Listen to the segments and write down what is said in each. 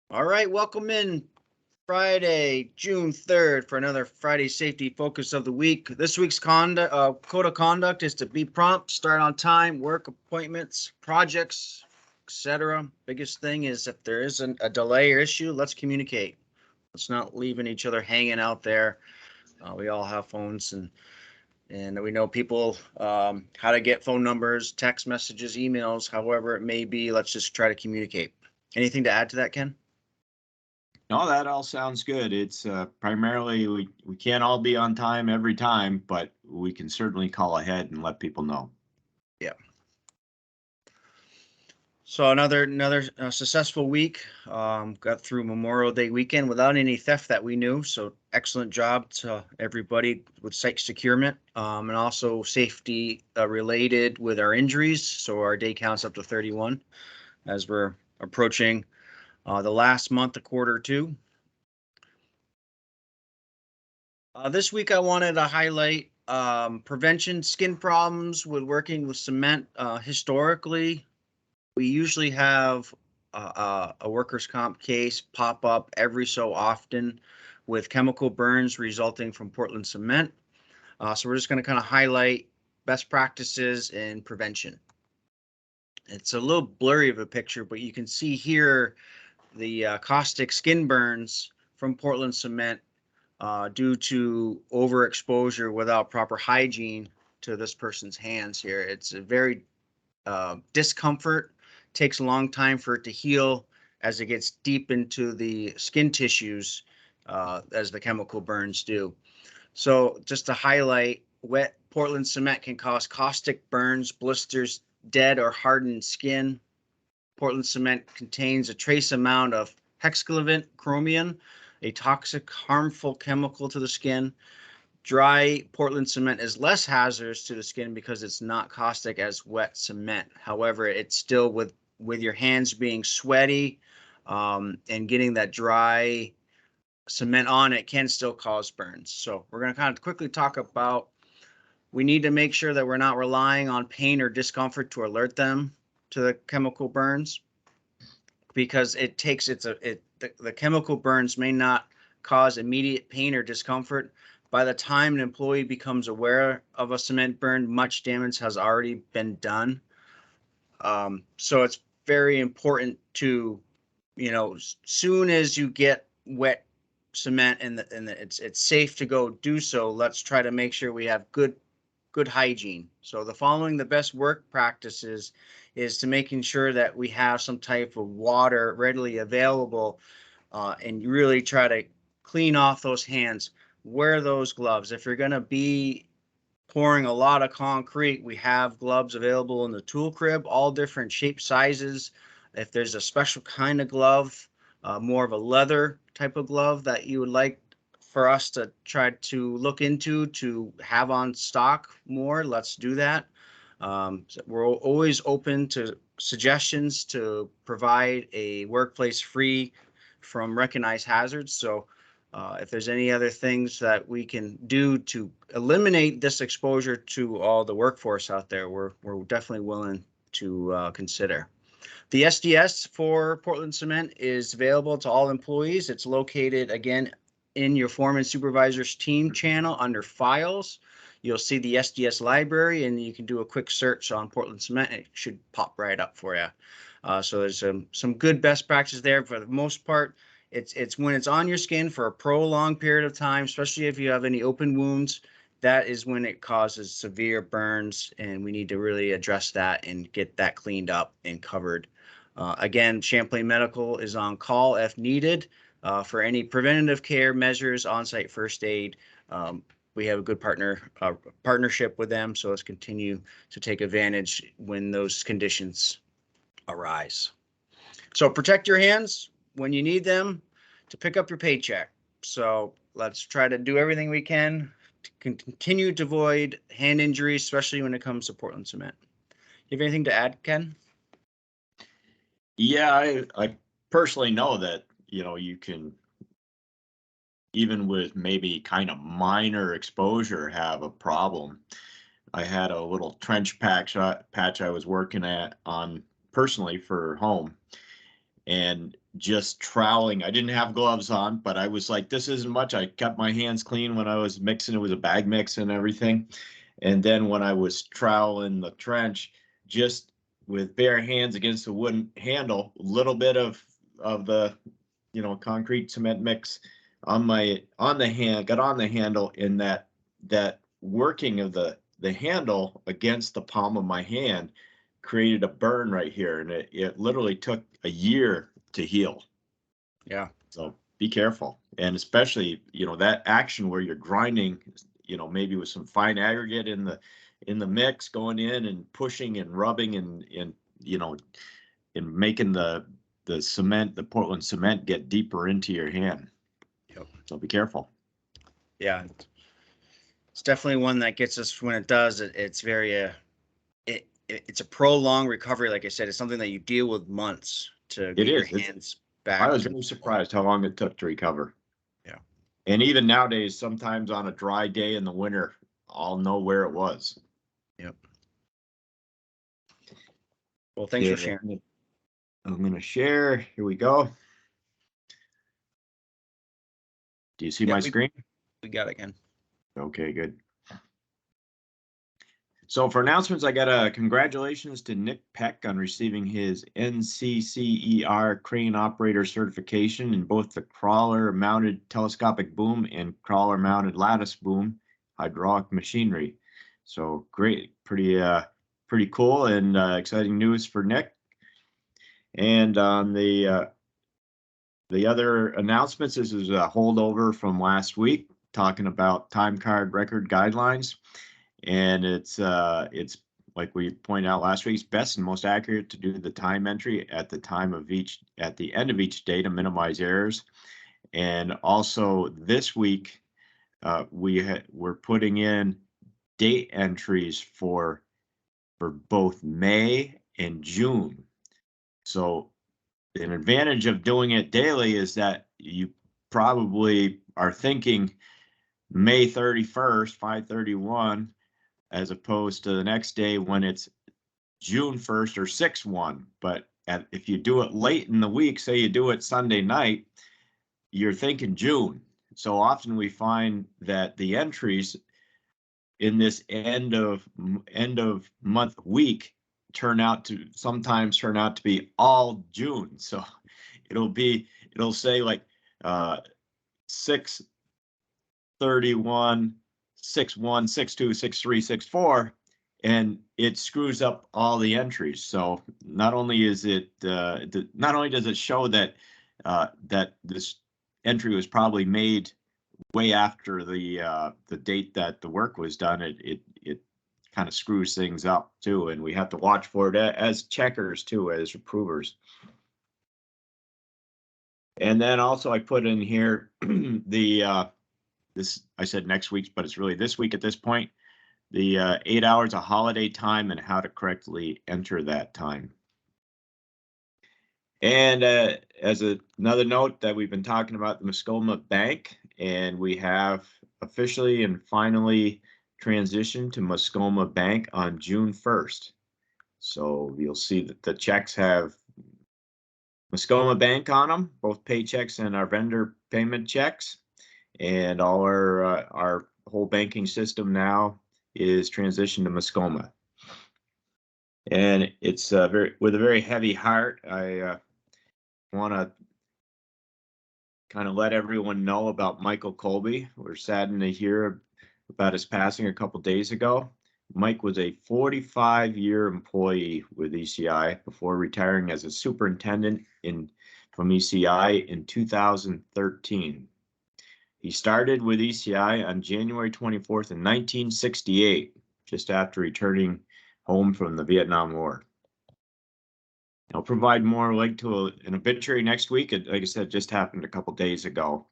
All right, welcome in Friday, June 3rd for another Friday safety focus of the week. This week's code of conduct is to be prompt, start on time, work appointments, projects, etc. Biggest thing is if there isn't a delay or issue, let's communicate. Let's not leaving each other hanging out there. We all have phones and we know people how to get phone numbers, text messages, emails, however it may be. Let's just try to communicate. Anything to add to that, Ken? No, that all sounds good. It's primarily we can't all be on time every time, but we can certainly call ahead and let people know. Yeah. So another successful week. Got through Memorial Day weekend without any theft that we knew. So excellent job to everybody with site securement, and also safety related with our injuries. So our day counts up to 31 as we're approaching the last month of quarter two. This week I wanted to highlight prevention skin problems with working with cement. Historically, we usually have a workers' comp case pop up every so often with chemical burns resulting from Portland cement. So we're just going to kind of highlight best practices in prevention. It's a little blurry of a picture, but you can see here the caustic skin burns from Portland cement due to overexposure without proper hygiene to this person's hands here. It's a very discomfort, takes a long time for it to heal as it gets deep into the skin tissues, as the chemical burns do. So just to highlight, wet Portland cement can cause caustic burns, blisters, dead or hardened skin. Portland cement contains a trace amount of hexavalent chromium, a toxic, harmful chemical to the skin. Dry Portland cement is less hazardous to the skin because it's not caustic as wet cement. However, it's still with your hands being sweaty and getting that dry cement on it can still cause burns. So we're going to kind of quickly talk about we need to make sure that we're not relying on pain or discomfort to alert them to the chemical burns because it takes the chemical burns may not cause immediate pain or discomfort. By the time an employee becomes aware of a cement burn, much damage has already been done. So it's very important to, soon as you get wet cement and it's safe to go do so, let's try to make sure we have good hygiene. So the following the best work practices is to making sure that we have some type of water readily available, and really try to clean off those hands. Wear those gloves. If you're going to be pouring a lot of concrete, we have gloves available in the tool crib, all different shape sizes. If there's a special kind of glove, more of a leather type of glove that you would like for us to try to look into to have on stock more, let's do that. So we're always open to suggestions to provide a workplace free from recognized hazards. So if there's any other things that we can do to eliminate this exposure to all the workforce out there, we're definitely willing to consider. The SDS for Portland Cement is available to all employees. It's located again in your foreman supervisor's team channel under files. You'll see the SDS library and you can do a quick search on Portland Cement. It should pop right up for you. So there's some good best practices there. For the most part, it's when it's on your skin for a prolonged period of time, especially if you have any open wounds, that is when it causes severe burns, and we need to really address that and get that cleaned up and covered. Again, Champlain Medical is on call if needed for any preventative care measures, on-site first aid. We have a good partnership with them, so let's continue to take advantage when those conditions arise. So protect your hands when you need them to pick up your paycheck. So let's try to do everything we can to continue to avoid hand injuries, especially when it comes to Portland cement. You have anything to add, Ken? Yeah, I personally know that, you can, even with maybe kind of minor exposure, have a problem. I had a little trench patch I was working on personally for home. And just troweling. I didn't have gloves on, but I was like, this isn't much. I kept my hands clean when I was mixing. It was a bag mix and everything. And then when I was troweling the trench, just with bare hands against the wooden handle, a little bit of the, you know, concrete cement mix on the hand, got on the handle, in that working of the handle against the palm of my hand created a burn right here, and it literally took a year to heal. Yeah. So be careful, and especially, you know, that action where you're grinding, you know, maybe with some fine aggregate in the mix, going in and pushing and rubbing and you know, and making the cement, the Portland cement, get deeper into your hand. Yep. So be careful. Yeah. It's definitely one that gets us when it does. It's very it's a prolonged recovery. Like I said, it's something that you deal with months to It get your is. hands back. I was very surprised how long it took to recover. Yeah. And even nowadays, sometimes on a dry day in the winter, I'll know where it was. Yep. Well, thanks for sharing. I'm going to share. Here we go. Do you see my screen? We got it again. Okay, good. So for announcements, I got a congratulations to Nick Peck on receiving his NCCER crane operator certification in both the crawler mounted telescopic boom and crawler mounted lattice boom hydraulic machinery. So great, pretty cool and exciting news for Nick. And on the other announcements, this is a holdover from last week, talking about time card record guidelines. And it's like we pointed out last week, it's best and most accurate to do the time entry at the end of each day to minimize errors. And also this week, we're putting in date entries for both May and June. So an advantage of doing it daily is that you probably are thinking May 31st, 5/31, as opposed to the next day when it's June 1st or 6/1. But if you do it late in the week, say you do it Sunday night, you're thinking June. So often we find that the entries in this end of month week sometimes turn out to be all June. So it'll say like 6/31, 6/1, 6/2, 6/3, 6/4, and it screws up all the entries. So not only does it show that that this entry was probably made way after the date that the work was done, it kind of screws things up too, and we have to watch for it as checkers too, as approvers. And then also I put in here the this, I said next week's, but it's really this week at this point, the 8 hours of holiday time and how to correctly enter that time. And as another note, that we've been talking about the Muskoma Bank, and we have officially and finally transitioned to Muskoma Bank on June 1st. So you'll see that the checks have Muskoma Bank on them, both paychecks and our vendor payment checks. And all our whole banking system now is transitioned to Muskoma. And it's with a very heavy heart. I want to kind of let everyone know about Michael Colby. We're saddened to hear about his passing a couple days ago. Mike was a 45-year employee with ECI before retiring as a superintendent from ECI in 2013. He started with ECI on January 24th in 1968, just after returning home from the Vietnam War. I'll provide more link to an obituary next week. Like I said, it just happened a couple days ago.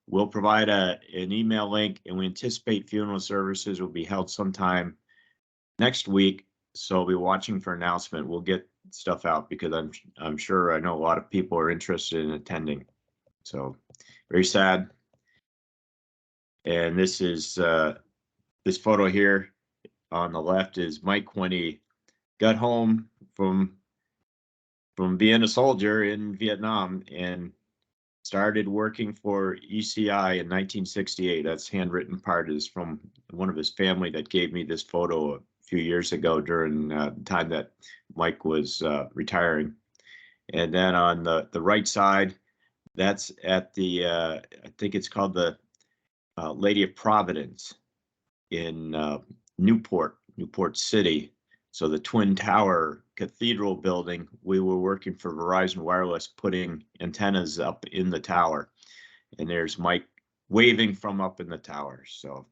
We'll provide an email link, and we anticipate funeral services will be held sometime next week. So be watching for announcement. We'll get stuff out because I'm sure I know a lot of people are interested in attending. So very sad. And this is this photo here on the left is Mike when he got home from from being a soldier in Vietnam and started working for ECI in 1968. That's handwritten part is from one of his family that gave me this photo a few years ago during the time that Mike was retiring. And then on the right side, that's at the, I think it's called the Lady of Providence in Newport City. So the Twin Tower Cathedral building, we were working for Verizon Wireless, putting antennas up in the tower. And there's Mike waving from up in the tower. So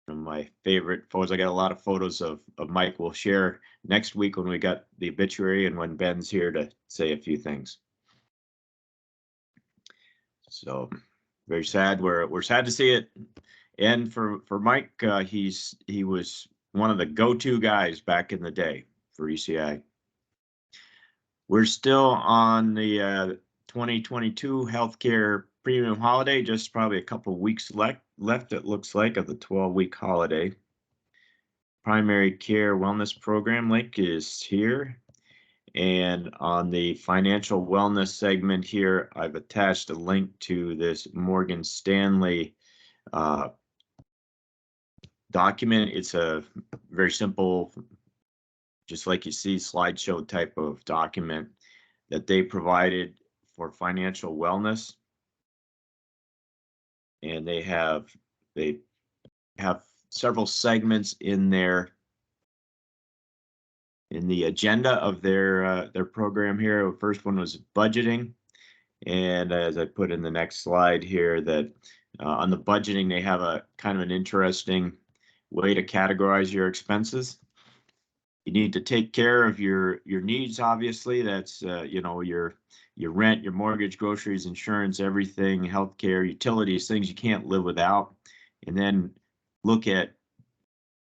one of my favorite photos. I got a lot of photos of Mike we'll share next week when we got the obituary and when Ben's here to say a few things. So very sad. We're sad to see it. And for Mike, he was one of the go-to guys back in the day for ECI. We're still on the 2022 healthcare premium holiday, just probably a couple of weeks left, it looks like, of the 12-week holiday. Primary care wellness program link is here. And on the financial wellness segment here, I've attached a link to this Morgan Stanley document. It's a very simple, just like you see, slideshow type of document that they provided for financial wellness. And they have several segments in there in the agenda of their program here. The first one was budgeting. And as I put in the next slide here, that on the budgeting, they have a kind of an interesting way to categorize your expenses. You need to take care of your needs, obviously. That's you know, your rent, your mortgage, groceries, insurance, everything, healthcare, utilities, things you can't live without. And then look at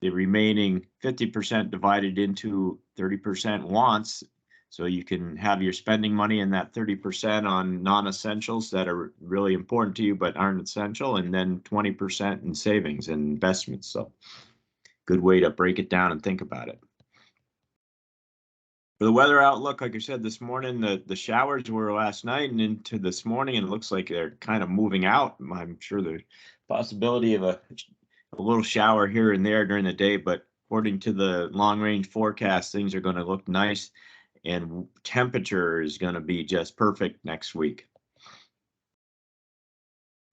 the remaining 50% divided into 30% wants. So you can have your spending money and that 30% on non-essentials that are really important to you but aren't essential, and then 20% in savings and investments. So good way to break it down and think about it. For the weather outlook, like I said this morning, the showers were last night and into this morning, and it looks like they're kind of moving out. I'm sure there's possibility of a little shower here and there during the day, but according to the long range forecast, things are going to look nice and temperature is going to be just perfect next week.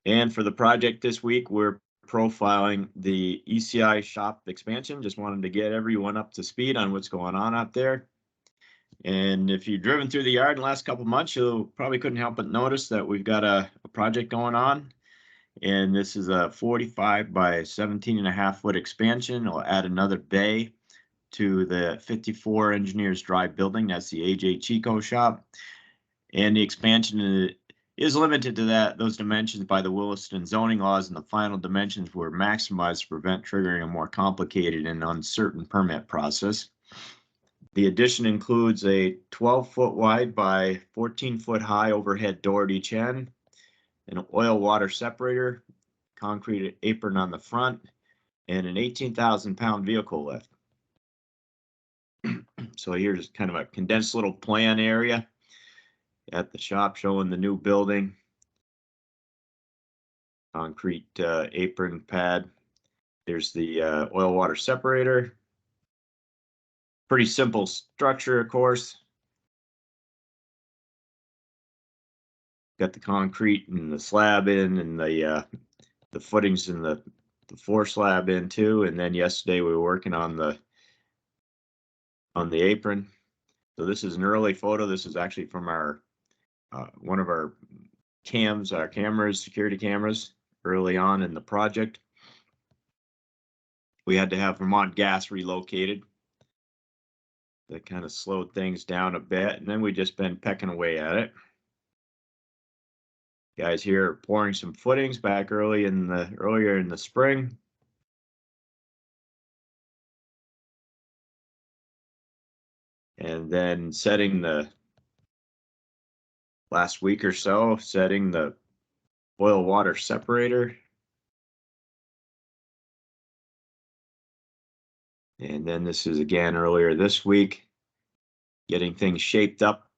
And for the project this week, we're profiling the ECI shop expansion. Just wanted to get everyone up to speed on what's going on out there. And if you've driven through the yard in the last couple of months, you probably couldn't help but notice that we've got a project going on. And this is a 45 by 17.5 foot expansion. It'll add another bay to the 54 Engineers Drive building. That's the AJ Chico shop. And the expansion is limited to those dimensions by the Williston zoning laws, and the final dimensions were maximized to prevent triggering a more complicated and uncertain permit process. The addition includes a 12-foot wide by 14-foot high overhead door at each end, an oil water separator, concrete apron on the front, and an 18,000 pound vehicle lift. So here's kind of a condensed little plan area at the shop showing the new building. Concrete apron pad. There's the oil water separator. Pretty simple structure, of course. Got the concrete and the slab in, and the footings and the floor slab in too. And then yesterday we were working on the apron. So this is an early photo. This is actually from our one of our cameras, security cameras, early on in the project. We had to have Vermont Gas relocated. That kind of slowed things down a bit, and then we just been pecking away at it. Guys here are pouring some footings back earlier in the spring. And then setting the last week or so, setting the oil water separator. And then this is again earlier this week, getting things shaped up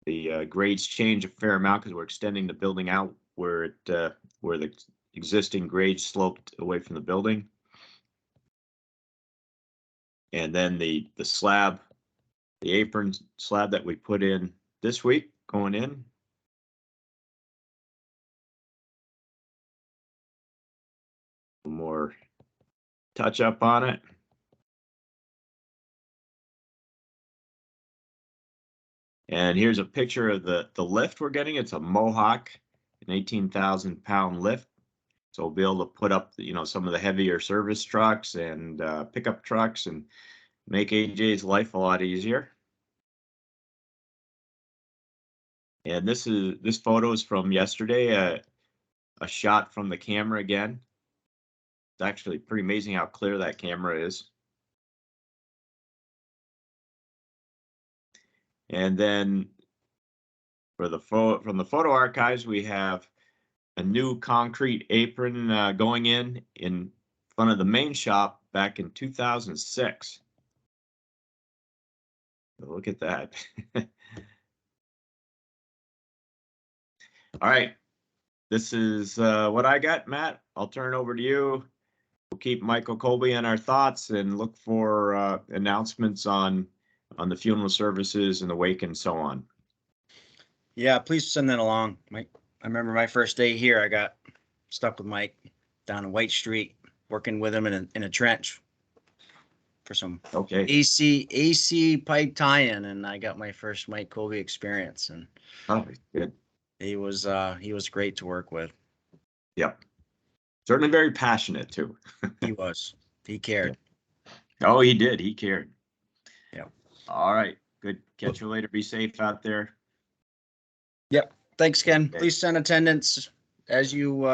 the grades change a fair amount because we're extending the building out where it where the existing grade sloped away from the building. And then the slab, the apron slab that we put in this week going in. More touch up on it. And here's a picture of the lift we're getting. It's a Mohawk, an 18,000 pound lift. So we'll be able to put up, you know, some of the heavier service trucks and pickup trucks and make AJ's life a lot easier. And this photo is from yesterday, a shot from the camera again. It's actually pretty amazing how clear that camera is. And then for the from the photo archives, we have a new concrete apron going in front of the main shop back in 2006. Look at that. All right, this is what I got, Matt. I'll turn it over to you. We'll keep Michael Colby in our thoughts and look for announcements on the funeral services and the wake and so on. Yeah, please send that along, Mike. I remember my first day here, I got stuck with Mike down in White Street, working with him in a trench for some AC pipe tie-in, and I got my first Mike Colby experience, and good. He was great to work with. Yep. Certainly very passionate too. He was. He cared. Oh, he did. He cared. Yeah. All right. Good. Catch you later. Be safe out there. Yep. Thanks, Ken. Okay. Please send attendance as you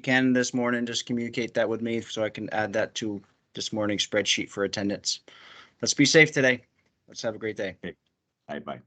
can this morning. Just communicate that with me so I can add that to this morning's spreadsheet for attendance. Let's be safe today. Let's have a great day. Okay. Bye-bye.